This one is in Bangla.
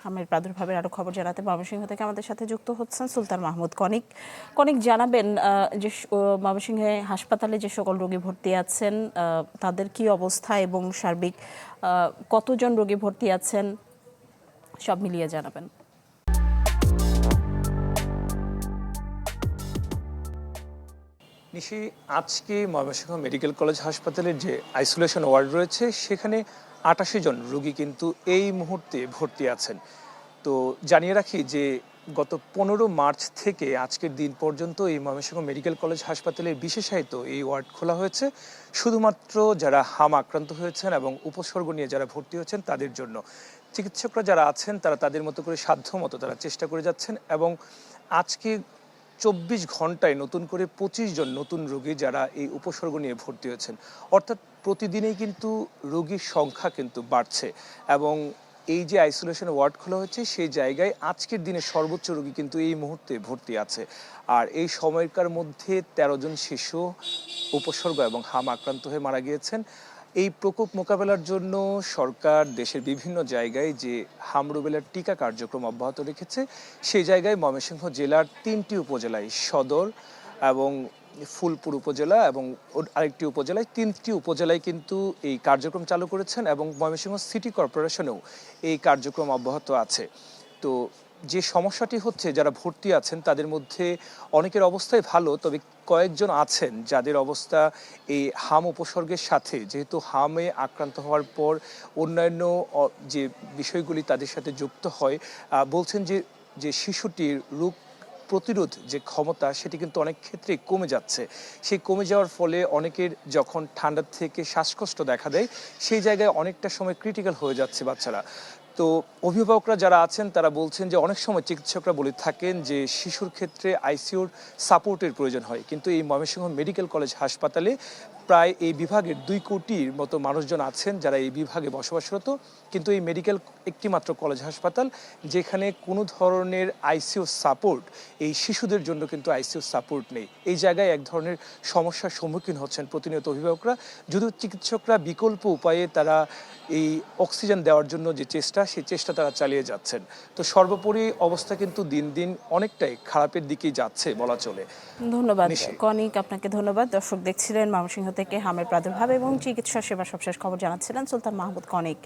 হামের প্রাদুর্ভাবের আরো খবর জানাতে ময়মনসিংহ থেকে আমাদের সাথে যুক্ত হচ্ছেন সুলতান মাহমুদ কনিক। কনিক, জানাবেন যে ময়মনসিংহে হাসপাতালে যে সকল রোগী ভর্তি আছেন তাদের কি অবস্থা এবং সার্বিক কতজন রোগী ভর্তি আছেন সব মিলিয়ে জানাবেন। নিশি, আজকে ময়মনসিংহ মেডিকেল কলেজ হাসপাতালের যে আইসোলেশন ওয়ার্ড রয়েছে সেখানে ৮৮ জন রোগী কিন্তু এই মুহূর্তে ভর্তি আছেন। তো জানিয়ে রাখি যে গত ১৫ মার্চ থেকে আজকের দিন পর্যন্ত এই ময়মনসিংহ মেডিকেল কলেজ হাসপাতালের বিশেষায়িত এই ওয়ার্ড খোলা হয়েছে শুধুমাত্র যারা হাম আক্রান্ত হয়েছেন এবং উপসর্গ নিয়ে যারা ভর্তি হয়েছেন তাদের জন্য। চিকিৎসকরা যারা আছেন তারা তাদের মতো করে সাধ্য মতো তারা চেষ্টা করে যাচ্ছেন এবং আজকে ২৪ ঘন্টায় নতুন করে ২৫ জন নতুন রোগী যারা এই উপসর্গ নিয়ে ভর্তি হয়েছেন, অর্থাৎ প্রতিদিনেই কিন্তু রোগীর সংখ্যা কিন্তু বাড়ছে এবং এই যে আইসোলেশন ওয়ার্ড খোলা হয়েছে সেই জায়গায় আজকের দিনে সর্বোচ্চ রোগী কিন্তু এই মুহূর্তে ভর্তি আছে। আর এই সময়কার মধ্যে ১৩ জন শিশু উপসর্গ এবং হাম আক্রান্ত হয়ে মারা গিয়েছেন। এই প্রকোপ মোকাবেলার জন্য সরকার দেশের বিভিন্ন জায়গায় যে হাম রুবেলার টিকা কার্যক্রম অব্যাহত রেখেছে সেই জায়গায় ময়মনসিংহ জেলার ৩টি উপজেলায় সদর এবং ফুলপুর উপজেলা এবং আরেকটি উপজেলায় ৩টি উপজেলায় কিন্তু এই কার্যক্রম চালু করেছেন এবং ময়মনসিংহ সিটি কর্পোরেশনেও এই কার্যক্রম অব্যাহত আছে। তো যে সমস্যাটি হচ্ছে যারা ভর্তি আছেন তাদের মধ্যে অনেকের অবস্থাই ভালো, তবে কয়েকজন আছেন যাদের অবস্থা এই হাম উপসর্গের সাথে, যেহেতু হামে আক্রান্ত হওয়ার পর অন্যান্য যে বিষয়গুলি তাদের সাথে যুক্ত হয়, বলছেন যে শিশুটির রোগ প্রতিরোধ যে ক্ষমতা সেটি কিন্তু অনেক ক্ষেত্রে কমে যাচ্ছে। সেই কমে যাওয়ার ফলে অনেকের যখন ঠান্ডার থেকে শ্বাসকষ্ট দেখা দেয় সেই জায়গায় অনেকটা সময় ক্রিটিক্যাল হয়ে যাচ্ছে বাচ্চারা। তো অভিভাবকরা যারা আছেন তারা বলছেন যে অনেক সময় চিকিৎসকরা বলে থাকেন যে শিশুর ক্ষেত্রে আইসিইউর সাপোর্টের প্রয়োজন হয়, কিন্তু এই ময়মনসিংহ মেডিকেল কলেজ হাসপাতালে প্রায় এই বিভাগের ২ কোটির মতো মানুষজন আছেন যারা এই বিভাগে বসবাসরত, কিন্তু এই মেডিকেল একটি মাত্র কলেজ হাসপাতাল যেখানে কোনো ধরনের আইসিইউ সাপোর্ট, এই শিশুদের জন্য কিন্তু আইসিইউ সাপোর্ট নেই। এই জায়গায় এক ধরনের সমস্যার সম্মুখীন হচ্ছেন প্রতিনিয়ত অভিভাবকরা, যদিও চিকিৎসকরা বিকল্প উপায়ে তারা এই অক্সিজেন দেওয়ার জন্য যে চেষ্টা সেই চেষ্টা তারা চালিয়ে যাচ্ছেন। তো সর্বোপরি অবস্থা কিন্তু দিন দিন অনেকটাই খারাপের দিকেই যাচ্ছে বলা চলে। ধন্যবাদ কনিক, আপনাকে ধন্যবাদ। দর্শক দেখছিলেন ময়মনসিংহ থেকে হামের প্রাদুর্ভাব এবং চিকিৎসা সেবা সবশেষ খবর জানাচ্ছিলেন সুলতান মাহমুদ কনিক।